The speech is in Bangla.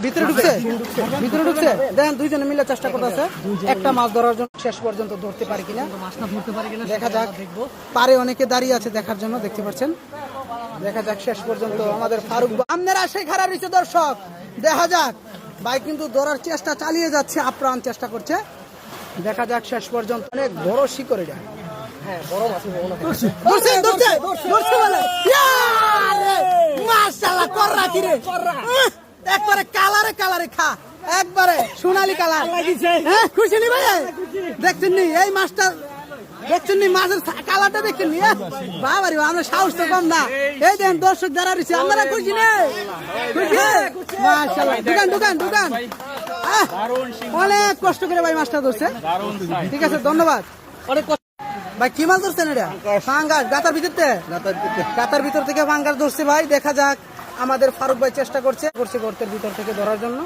ভিতরে ঢুকছে দেখেন দুইজনে মিলে চেষ্টা করতেছে একটা মাছ ধরার জন্য, শেষ পর্যন্ত ধরতে পারি কিনা দেখা যাক। পারে অনেকে দাঁড়িয়ে আছে দেখার জন্য, দেখতে পাচ্ছেন। দেখা যাক শেষ পর্যন্ত আমাদের ফারুক আপনারা সেই খারাপ রয়েছে দর্শক, দেখা যাক ভাই কিন্তু ধরার চেষ্টা চালিয়ে যাচ্ছে, আপ্রাণ চেষ্টা করছে। দেখা যাক শেষ পর্যন্ত অনেক বড় শিকড় এটা। একবারে কালারে কালারে খা, একবারে সোনালি কালার। খুশি নি ভাই? দেখছেন নি এই মাছটা, দেখছেন নি মাছের কালারটা দেখছেন নি? বাবা রে, আমরা সাহস তো কম না। এই দেখেন দর্শক যারা রয়েছে, আপনারা খুশি নেই? খুশি মাশাআল্লাহ। দোকান অনেক কষ্ট করে ভাই মাছটা ধরছে। ঠিক আছে, ধন্যবাদ। অনেক ভাই কি মাছ ধরছেন এটা? পাঙ্গাস। গাতার ভিতর থেকে পাঙ্গাস ধরছে ভাই। দেখা যাক, আমাদের ফারুক ভাই চেষ্টা করছে গর্তের ভিতর থেকে ধরার জন্য।